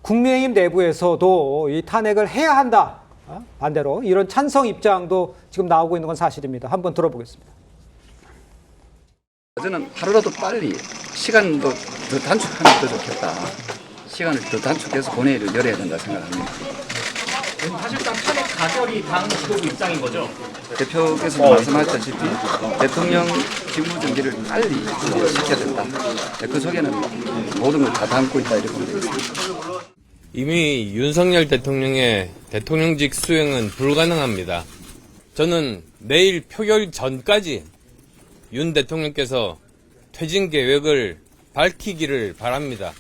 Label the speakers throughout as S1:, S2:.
S1: 국민의힘 내부에서도 이 탄핵을 해야 한다. 반대로 이런 찬성 입장도 지금 나오고 있는 건 사실입니다. 한번 들어보겠습니다.
S2: 저는 하루라도 빨리 시간도 더 단축하면 더 좋겠다. 시간을 더 단축해서 본회의를 열어야 된다 생각합니다.
S3: 사실상 탄핵 가결이 당 지도부 입장인 거죠?
S2: 대표께서 말씀하셨다시피 대통령 직무 정지를 빨리 시켜야 된다. 그 속에는 모든 걸 다 담고 있다 이렇게 보면 되겠습니다.
S4: 이미 윤석열 대통령의 대통령직 수행은 불가능합니다. 저는 내일 표결 전까지 윤 대통령께서 퇴진 계획을 밝히기를 바랍니다.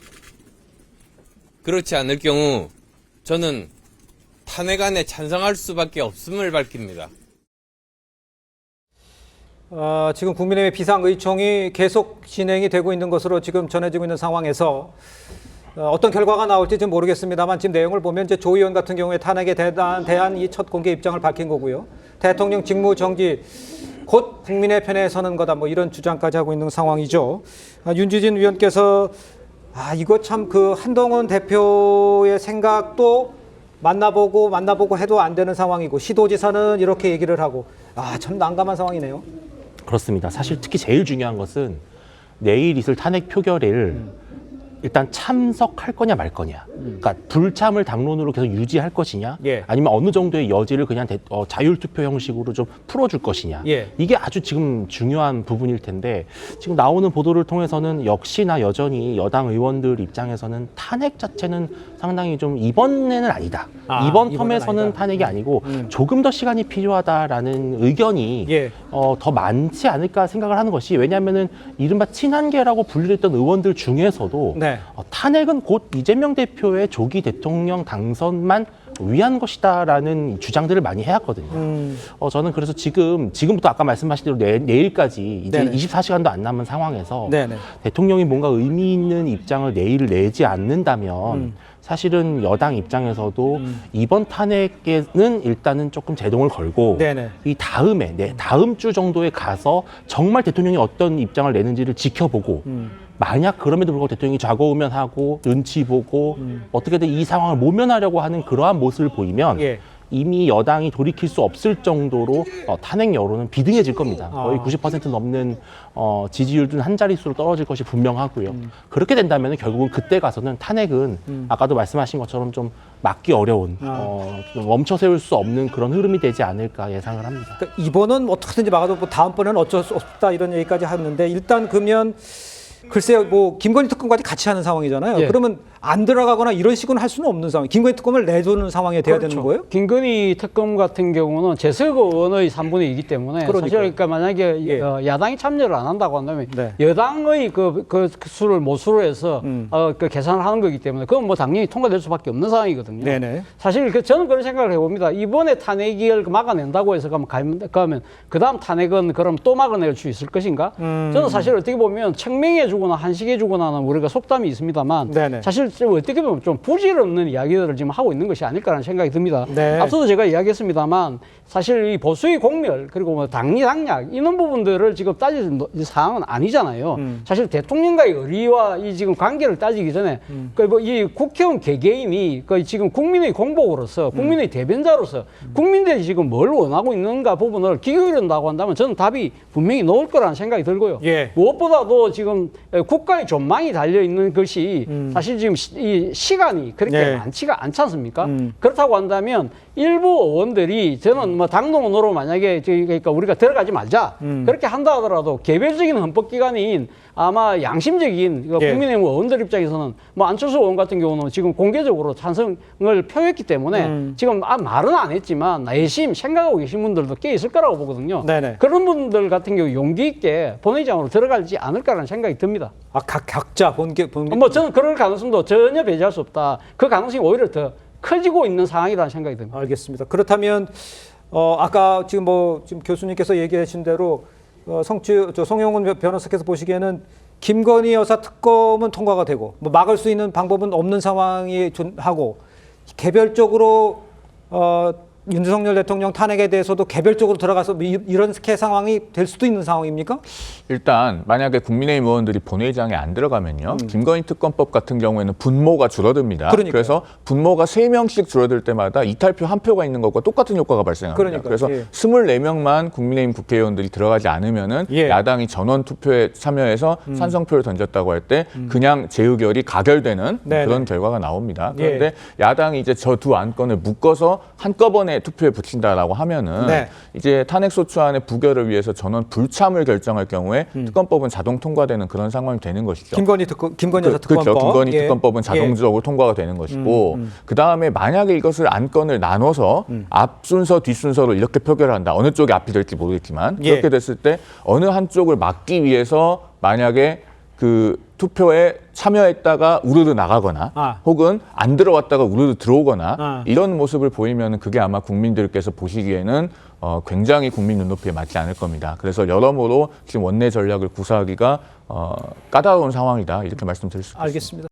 S4: 그렇지 않을 경우 저는 탄핵안에 찬성할 수밖에 없음을 밝힙니다.
S1: 지금 국민의힘 비상의총이 계속 진행이 되고 있는 것으로 지금 전해지고 있는 상황에서 어떤 결과가 나올지 좀 모르겠습니다만 지금 내용을 보면 이제 조 의원 같은 경우에 탄핵에 대한 이 첫 공개 입장을 밝힌 거고요. 대통령 직무 정지 곧 국민의 편에 서는 거다 뭐 이런 주장까지 하고 있는 상황이죠. 윤지진 위원께서 이거 참 그 한동훈 대표의 생각도 만나보고 해도 안 되는 상황이고 시도지사는 이렇게 얘기를 하고 참 난감한 상황이네요.
S5: 그렇습니다. 사실 특히 제일 중요한 것은 내일 있을 탄핵 표결을 일단 참석할 거냐 말 거냐. 그러니까 불참을 당론으로 계속 유지할 것이냐,
S1: 예.
S5: 아니면 어느 정도의 여지를 그냥 자율투표 형식으로 좀 풀어줄 것이냐.
S1: 예.
S5: 이게 아주 지금 중요한 부분일 텐데 지금 나오는 보도를 통해서는 역시나 여전히 여당 의원들 입장에서는 탄핵 자체는 상당히 좀 이번에는 아니다. 이번 텀에서는 아니다. 탄핵이 아니고 조금 더 시간이 필요하다라는 의견이
S1: 예.
S5: 더 많지 않을까 생각을 하는 것이, 왜냐하면은 이른바 친한계라고 분류됐던 의원들 중에서도
S1: 네.
S5: 탄핵은 곧 이재명 대표의 조기 대통령 당선만 위한 것이다라는 주장들을 많이 해왔거든요. 저는 그래서 지금부터 아까 말씀하신 대로 내일까지 이제
S1: 네네.
S5: 24시간도 안 남은 상황에서
S1: 네네.
S5: 대통령이 뭔가 의미 있는 입장을 내일 내지 않는다면 사실은 여당 입장에서도 이번 탄핵에는 일단은 조금 제동을 걸고
S1: 네네.
S5: 이 다음 주 정도에 가서 정말 대통령이 어떤 입장을 내는지를 지켜보고 만약 그럼에도 불구하고 대통령이 좌고우면하고 눈치 보고 어떻게든 이 상황을 모면하려고 하는 그러한 모습을 보이면
S1: 예.
S5: 이미 여당이 돌이킬 수 없을 정도로 탄핵 여론은 비등해질 겁니다. 거의 90% 넘는 지지율은 한 자릿수로 떨어질 것이 분명하고요. 그렇게 된다면 결국은 그때 가서는 탄핵은 아까도 말씀하신 것처럼 좀 막기 어려운, 좀 멈춰 세울 수 없는 그런 흐름이 되지 않을까 예상을 합니다.
S1: 그러니까 이번은 어떻게든지 막아도 뭐 다음번에는 어쩔 수 없다 이런 얘기까지 하는데 일단 그러면 글쎄요, 뭐 김건희 특검까지 같이 하는 상황이잖아요.
S6: 예.
S1: 그러면 안 들어가거나 이런 식으로는 할 수는 없는 상황. 김건희 특검을 내주는 상황에 돼야
S6: 그렇죠.
S1: 되는 거예요?
S6: 김건희 특검 같은 경우는 재석 의원의 3분의 2이기 때문에
S1: 그러니까요.
S6: 사실 그러니까 만약에
S1: 예.
S6: 야당이 참여를 안 한다고 한다면
S1: 네.
S6: 여당의 그 수를 모수로 해서 그 계산을 하는 거기 때문에 그건 뭐 당연히 통과될 수밖에 없는 상황이거든요.
S1: 네네.
S6: 사실 저는 그런 생각을 해봅니다. 이번에 탄핵을 막아낸다고 해서 가면 그 다음 탄핵은 그럼 또 막아낼 수 있을 것인가? 저는 사실 어떻게 보면 청명해주거나 한식해주거나는 우리가 속담이 있습니다만
S1: 네네.
S6: 사실 어떻게 보면 좀 부질없는 이야기들을 지금 하고 있는 것이 아닐까라는 생각이 듭니다.
S1: 네.
S6: 앞서도 제가 이야기했습니다만 사실 이 보수의 공멸 그리고 뭐 당리 당략 이런 부분들을 지금 따질 사항은 아니잖아요. 사실 대통령과의 의리와 이 지금 관계를 따지기 전에 이 국회의원 개개인이 지금 국민의 공복으로서 국민의 대변자로서 국민들이 지금 뭘 원하고 있는가 부분을 기울인다고 한다면 저는 답이 분명히 나올 거라는 생각이 들고요.
S1: 예.
S6: 무엇보다도 지금 국가의 전망이 달려 있는 것이 사실 지금 이 시간이 그렇게
S1: 네.
S6: 많지가 않지 않습니까? 그렇다고 한다면 일부 의원들이 저는 뭐 당론으로 만약에 그러니까 우리가 들어가지 말자 그렇게 한다 하더라도 개별적인 헌법기관인 아마 양심적인
S1: 예.
S6: 국민의힘 의원들 입장에서는 뭐 안철수 의원 같은 경우는 지금 공개적으로 찬성을 표했기 때문에 지금 말은 안 했지만 내심 생각하고 계신 분들도 꽤 있을 거라고 보거든요.
S1: 네네.
S6: 그런 분들 같은 경우 용기 있게 본회의장으로 들어가지 않을까라는 생각이 듭니다.
S1: 각자 본계.
S6: 뭐 저는 그럴 가능성도 전혀 배제할 수 없다. 그 가능성이 오히려 더 커지고 있는 상황이라는 생각이 듭니다.
S1: 알겠습니다. 그렇다면 아까 지금 지금 교수님께서 얘기하신 대로 송영훈 변호사께서 보시기에는 김건희 여사 특검은 통과가 되고 뭐 막을 수 있는 방법은 없는 상황이 하고 개별적으로 윤석열 대통령 탄핵에 대해서도 개별적으로 들어가서 이런 스케 상황이 될 수도 있는 상황입니까?
S7: 일단 만약에 국민의힘 의원들이 본회의장에 안 들어가면요. 김건희 특검법 같은 경우에는 분모가 줄어듭니다.
S1: 그러니까요.
S7: 그래서 분모가 3명씩 줄어들 때마다 이탈표 한 표가 있는 것과 똑같은 효과가 발생합니다.
S1: 그러니까요.
S7: 그래서
S1: 예.
S7: 24명만 국민의힘 국회의원들이 들어가지 않으면은
S1: 예.
S7: 야당이 전원 투표에 참여해서 찬성표를 던졌다고 할 때 그냥 재의결이 가결되는
S1: 네네.
S7: 그런 결과가 나옵니다.
S1: 예.
S7: 그런데 야당이 이제 저 두 안건을 묶어서 한꺼번에 투표에 붙인다라고 하면은
S1: 네.
S7: 이제 탄핵소추안의 부결을 위해서 전원 불참을 결정할 경우에 특검법은 자동 통과되는 그런 상황이 되는 것이죠.
S1: 김건희 여사 특검법.
S7: 그렇죠. 김건희
S1: 예.
S7: 특검법은 자동적으로 통과가 되는 것이고 그 다음에 만약에 이것을 안건을 나눠서 앞 순서, 뒷 순서로 이렇게 표결을 한다. 어느 쪽이 앞이 될지 모르겠지만
S1: 예.
S7: 그렇게 됐을 때 어느 한쪽을 막기 위해서 만약에 그 투표에 참여했다가 우르르 나가거나 혹은 안 들어왔다가 우르르 들어오거나 이런 모습을 보이면 그게 아마 국민들께서 보시기에는 굉장히 국민 눈높이에 맞지 않을 겁니다. 그래서 여러모로 지금 원내 전략을 구사하기가 까다로운 상황이다 이렇게 말씀드릴 수 있습니다.
S1: 알겠습니다.